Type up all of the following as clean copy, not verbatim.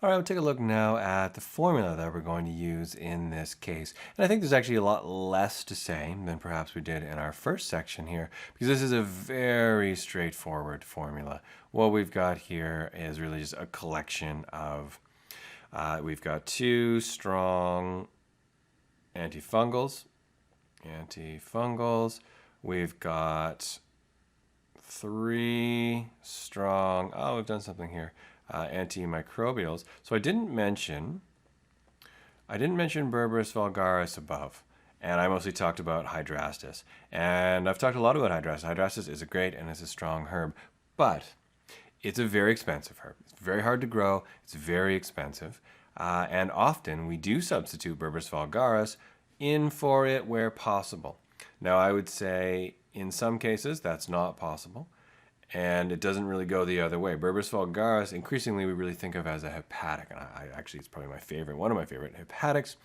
All right, we'll take a look now at the formula that we're going to use in this case. And I think there's actually a lot less to say than perhaps we did in our first section here, because this is a very straightforward formula. What we've got here is really just a collection of, we've got 2 strong antifungals. We've got 3 strong, we've done something here. Antimicrobials. So I didn't mention Berberis vulgaris above, and I mostly talked about Hydrastis. And I've talked a lot about Hydrastis. Hydrastis is a great and it's a strong herb, but it's a very expensive herb. It's very hard to grow. It's very expensive, and often we do substitute Berberis vulgaris in for it where possible. Now I would say in some cases that's not possible. And it doesn't really go the other way. Berberis vulgaris, increasingly we really think of as a hepatic, and actually it's probably one of my favorite hepatics,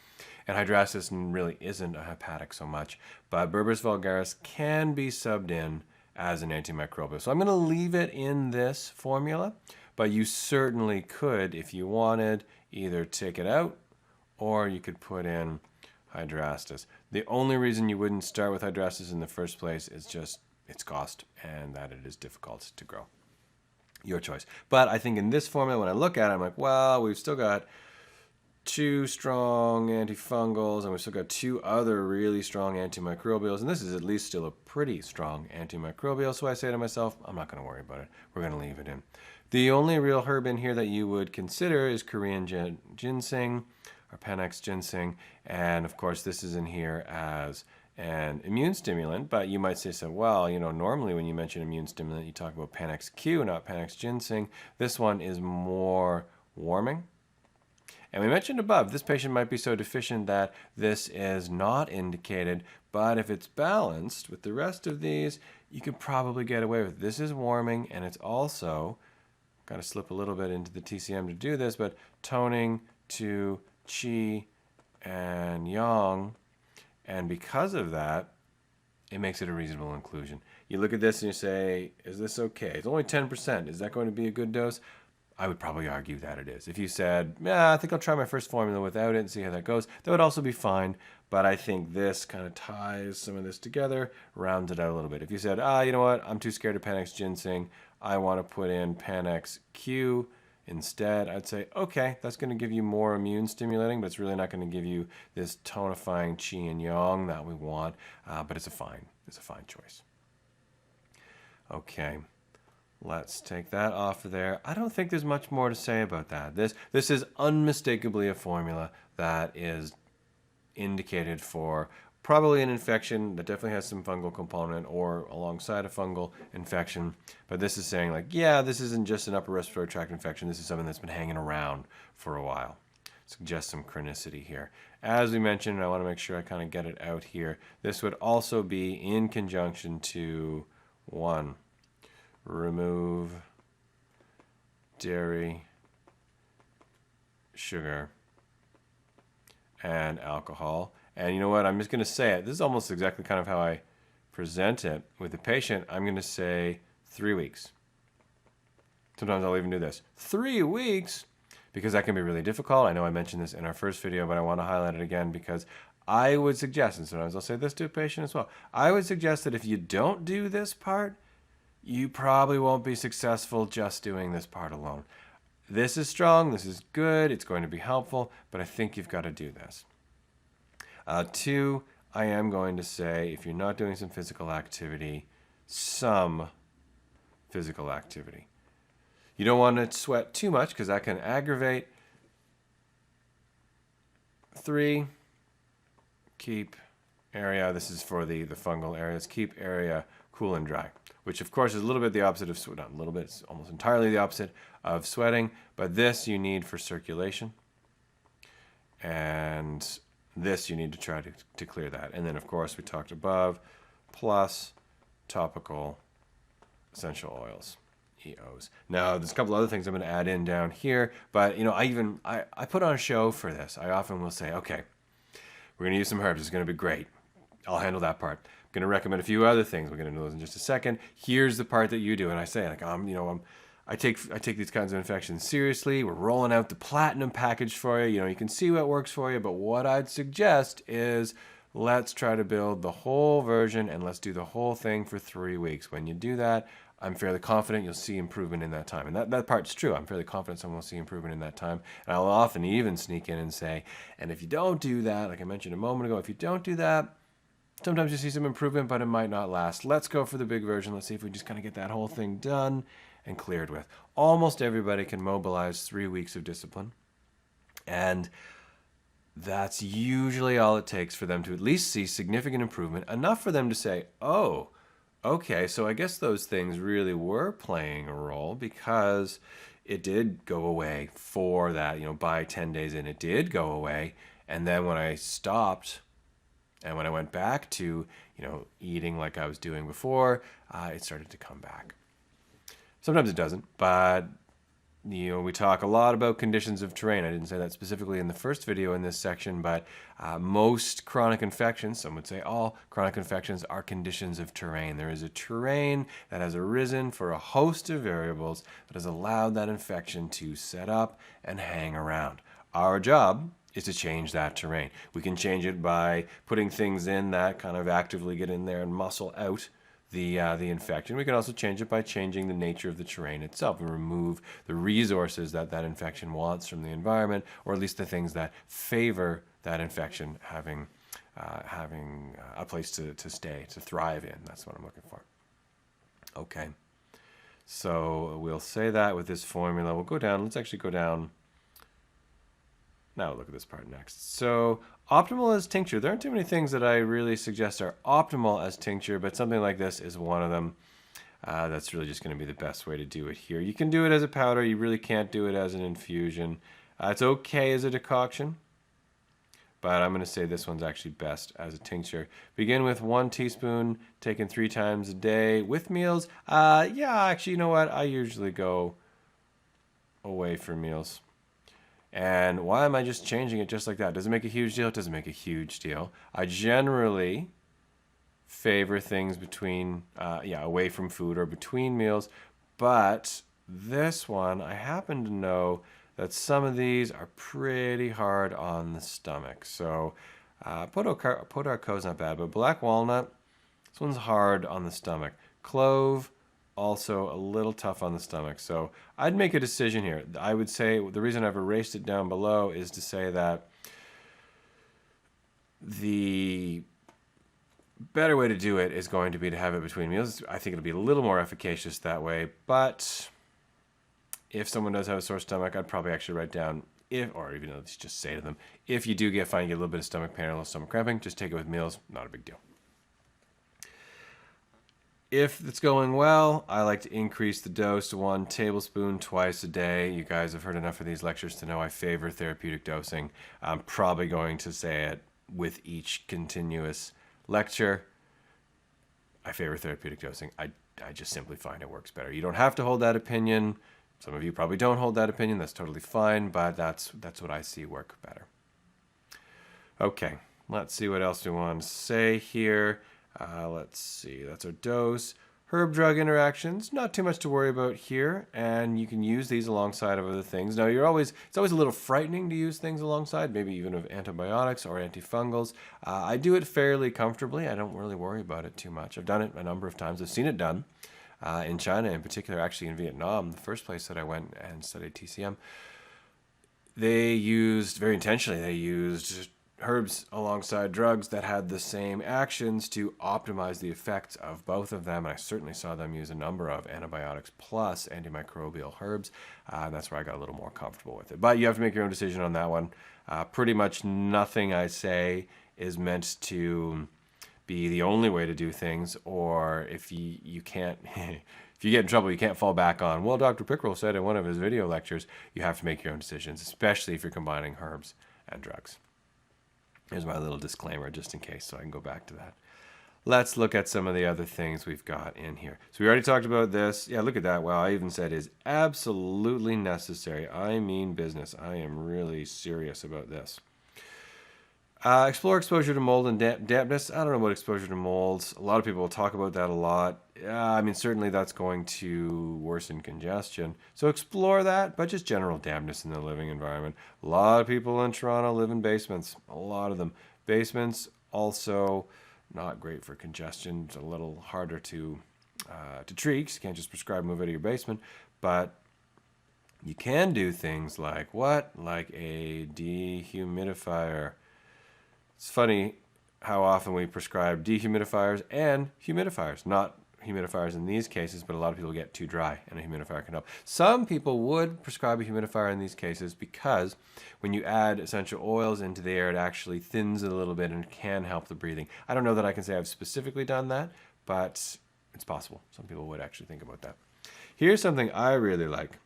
and Hydrastis really isn't a hepatic so much, but Berberis vulgaris can be subbed in as an antimicrobial. So I'm going to leave it in this formula, but you certainly could, if you wanted, either take it out or you could put in Hydrastis. The only reason you wouldn't start with Hydrastis in the first place is just its cost and that it is difficult to grow. Your choice. But I think in this formula, when I look at it, I'm like, well, we've still got 2 strong antifungals and we've still got 2 other really strong antimicrobials, and this is at least still a pretty strong antimicrobial. So I say to myself, I'm not going to worry about it. We're going to leave it in. The only real herb in here that you would consider is Korean ginseng or Panax ginseng, and of course this is in here as an immune stimulant, but you might say, so, well, normally when you mention immune stimulant, you talk about Panax Q, not Panax ginseng. This one is more warming. And we mentioned above, this patient might be so deficient that this is not indicated, but if it's balanced with the rest of these, you could probably get away with it. This is warming, and it's also, got to slip a little bit into the TCM to do this, but toning to Qi and Yang. And because of that, it makes it a reasonable inclusion. You look at this and you say, is this okay? It's only 10%. Is that going to be a good dose? I would probably argue that it is. If you said, yeah, I think I'll try my first formula without it and see how that goes, that would also be fine. But I think this kind of ties some of this together, rounds it out a little bit. If you said, you know what, I'm too scared of Panax ginseng, I want to put in Panax Q instead, I'd say, okay, that's going to give you more immune stimulating, but it's really not going to give you this tonifying qi and yang that we want, but it's a fine choice. Okay, let's take that off of there. I don't think there's much more to say about that. This is unmistakably a formula that is indicated for probably an infection that definitely has some fungal component or alongside a fungal infection. But this is saying, like, yeah, this isn't just an upper respiratory tract infection. This is something that's been hanging around for a while. Suggests some chronicity here. As we mentioned, and I want to make sure I kind of get it out here, this would also be in conjunction to 1, remove dairy, sugar, and alcohol. And you know what? I'm just going to say it. This is almost exactly kind of how I present it with the patient. I'm going to say 3 weeks. Sometimes I'll even do this. 3 weeks? Because that can be really difficult. I know I mentioned this in our first video, but I want to highlight it again because I would suggest, and sometimes I'll say this to a patient as well, I would suggest that if you don't do this part, you probably won't be successful just doing this part alone. This is strong. This is good. It's going to be helpful, but I think you've got to do this. 2, I am going to say, if you're not doing some physical activity, some physical activity. You don't want to sweat too much because that can aggravate. 3, keep area, this is for the fungal areas, keep area cool and dry, which of course is a little bit the opposite of sweat, not a little bit, it's almost entirely the opposite of sweating, but this you need for circulation. And this you need to try to clear that. And then of course we talked above, plus topical essential oils, EOs. Now there's a couple other things I'm going to add in down here, but I put on a show for this. I often will say, okay, we're going to use some herbs. It's going to be great. I'll handle that part. I'm going to recommend a few other things. We're going to do those in just a second. Here's the part that you do. And I say, like, I I take these kinds of infections seriously. We're rolling out the platinum package for you. You can see what works for you, but what I'd suggest is let's try to build the whole version and let's do the whole thing for 3 weeks. When you do that, I'm fairly confident you'll see improvement in that time. And that part's true. I'm fairly confident someone will see improvement in that time. And I'll often even sneak in and say, and if you don't do that, like I mentioned a moment ago, if you don't do that, sometimes you see some improvement, but it might not last. Let's go for the big version. Let's see if we just kind of get that whole thing done and cleared with. Almost everybody can mobilize 3 weeks of discipline. And that's usually all it takes for them to at least see significant improvement, enough for them to say, oh, okay, so I guess those things really were playing a role, because it did go away for that, by 10 days in, it did go away. And then when I stopped and when I went back to, eating like I was doing before, it started to come back. Sometimes it doesn't, but we talk a lot about conditions of terrain. I didn't say that specifically in the first video in this section, but most chronic infections, some would say all chronic infections, are conditions of terrain. There is a terrain that has arisen for a host of variables that has allowed that infection to set up and hang around. Our job is to change that terrain. We can change it by putting things in that kind of actively get in there and muscle out the infection. We can also change it by changing the nature of the terrain itself and remove the resources that infection wants from the environment, or at least the things that favor that infection having a place to stay, to thrive in. That's what I'm looking for. Okay, so we'll say that with this formula. We'll go down. Let's actually go down. Now we'll look at this part next. So optimal as tincture. There aren't too many things that I really suggest are optimal as tincture, but something like this is one of them. That's really just going to be the best way to do it here. You can do it as a powder. You really can't do it as an infusion. It's okay as a decoction, but I'm going to say this one's actually best as a tincture. Begin with 1 teaspoon, taken 3 times a day with meals. Yeah, actually, you know what? I usually go away for meals. And why am I just changing it just like that? Does it make a huge deal? It doesn't make a huge deal. I generally favor things between, away from food or between meals. But this one, I happen to know that some of these are pretty hard on the stomach. So Podarco is not bad, but black walnut, this one's hard on the stomach. Clove, also a little tough on the stomach. So I'd make a decision here. I would say the reason I've erased it down below is to say that the better way to do it is going to be to have it between meals. I think it'll be a little more efficacious that way, but if someone does have a sore stomach, I'd probably actually write down, or even just say to them, if you do find you get a little bit of stomach pain or a little stomach cramping, just take it with meals, not a big deal. If it's going well, I like to increase the dose to 1 tablespoon twice a day. You guys have heard enough of these lectures to know I favor therapeutic dosing. I'm probably going to say it with each continuous lecture. I favor therapeutic dosing. I just simply find it works better. You don't have to hold that opinion. Some of you probably don't hold that opinion. That's totally fine, but that's what I see work better. Okay, let's see what else we want to say here. Let's see, that's our dose. Herb-drug interactions, not too much to worry about here, and you can use these alongside of other things. Now, it's always a little frightening to use things alongside, maybe even of antibiotics or antifungals. I do it fairly comfortably. I don't really worry about it too much. I've done it a number of times. I've seen it done in China, in particular, actually in Vietnam, the first place that I went and studied TCM. They used, very intentionally, herbs alongside drugs that had the same actions to optimize the effects of both of them. And I certainly saw them use a number of antibiotics plus antimicrobial herbs. That's where I got a little more comfortable with it. But you have to make your own decision on that one. Pretty much nothing I say is meant to be the only way to do things, or if you can't, if you get in trouble, you can't fall back on, well, Dr. Pickrell said in one of his video lectures. You have to make your own decisions, especially if you're combining herbs and drugs. Here's my little disclaimer just in case, so I can go back to that. Let's look at some of the other things we've got in here. So we already talked about this. Yeah, look at that. Wow, I even said is absolutely necessary. I mean business. I am really serious about this. Explore exposure to mold and dampness. I don't know about exposure to molds. A lot of people will talk about that a lot. I mean, certainly that's going to worsen congestion. So explore that, but just general dampness in the living environment. A lot of people in Toronto live in basements. A lot of them. Basements also not great for congestion. It's a little harder to treat 'cause you can't just prescribe move out of your basement. But you can do things like what? Like a dehumidifier. It's funny how often we prescribe dehumidifiers and humidifiers. Not humidifiers in these cases, but a lot of people get too dry and a humidifier can help. Some people would prescribe a humidifier in these cases because when you add essential oils into the air, it actually thins it a little bit and can help the breathing. I don't know that I can say I've specifically done that, but it's possible. Some people would actually think about that. Here's something I really like.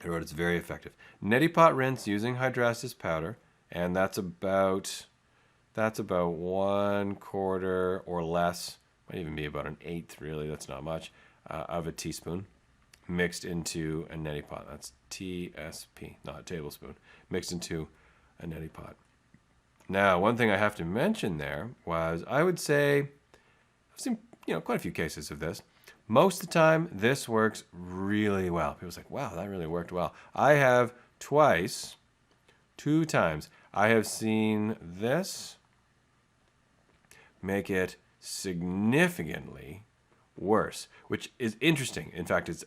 I wrote it's very effective. Neti pot rinse using Hydrastis powder, and that's about 1/4 or less, might even be about an eighth really, that's not much, of a teaspoon mixed into a neti pot. That's TSP, not a tablespoon, mixed into a neti pot. Now, one thing I have to mention there was I would say I've seen quite a few cases of this. Most of the time, this works really well. People say, wow, that really worked well. I have two times, I have seen this make it significantly worse, which is interesting. In fact, it's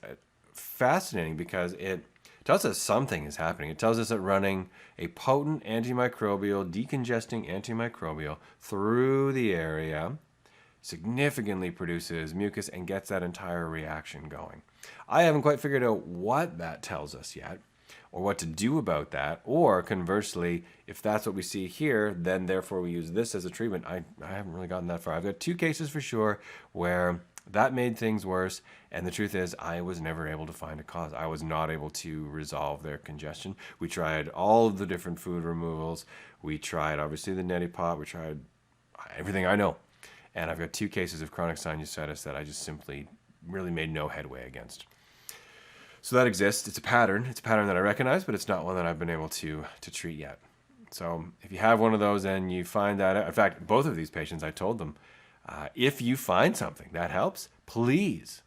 fascinating because it tells us something is happening. It tells us that running a potent antimicrobial, decongesting antimicrobial through the area significantly produces mucus and gets that entire reaction going. I haven't quite figured out what that tells us yet, or what to do about that, or conversely, if that's what we see here, then therefore we use this as a treatment. I haven't really gotten that far. I've got 2 cases for sure where that made things worse, and the truth is I was never able to find a cause. I was not able to resolve their congestion. We tried all of the different food removals. We tried, obviously, the neti pot. We tried everything I know. And I've got 2 cases of chronic sinusitis that I just simply really made no headway against. So that exists. It's a pattern. It's a pattern that I recognize, but it's not one that I've been able to treat yet. So if you have one of those and you find that, in fact, both of these patients, I told them, if you find something that helps, please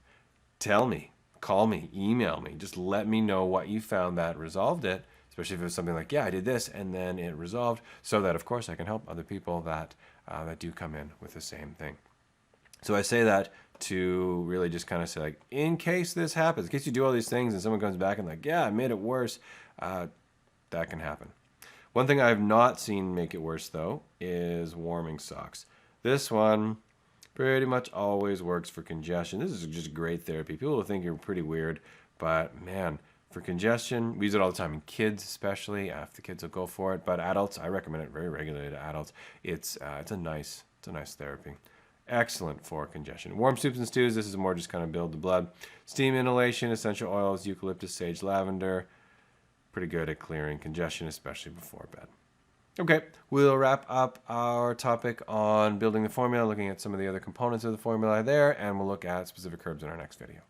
tell me, call me, email me. Just let me know what you found that resolved it, especially if it was something like, yeah, I did this and then it resolved, so that, of course, I can help other people that do come in with the same thing. So I say that to really just kind of say, like, in case this happens, in case you do all these things and someone comes back and like, yeah, I made it worse, that can happen. One thing I have not seen make it worse, though, is warming socks. This one pretty much always works for congestion. This is just great therapy. People will think you're pretty weird, but man, for congestion, we use it all the time in kids, especially. If the kids will go for it, but adults, I recommend it very regularly to adults. It's a nice therapy. Excellent for congestion. Warm soups and stews, this is more just kind of build the blood. Steam inhalation, essential oils, eucalyptus, sage, lavender. Pretty good at clearing congestion, especially before bed. Okay, we'll wrap up our topic on building the formula, looking at some of the other components of the formula there, and we'll look at specific herbs in our next video.